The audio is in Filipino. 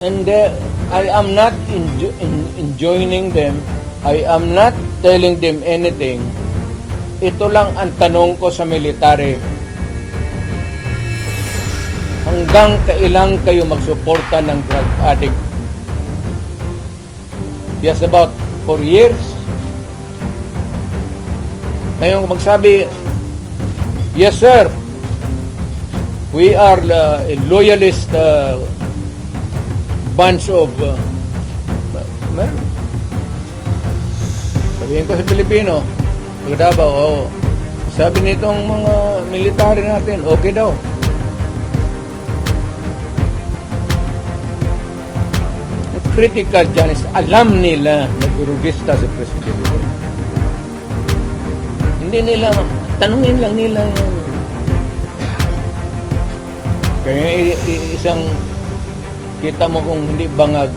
And I am not enjoining them. I am not telling them anything. Ito lang ang tanong ko sa military. Hanggang kailan kayo magsuporta ng drug addict? Just about 4 years. Ngayon magsabi, yes sir, we are a loyalist bunch of sabihin ko sa Pilipino, Davao, oh, sabi nitong mga military natin, okay daw. Critical dyan is alam nila na durugista si Presidente. Hindi nila, tanungin lang nila yung kaya isang kita mo kung hindi bangag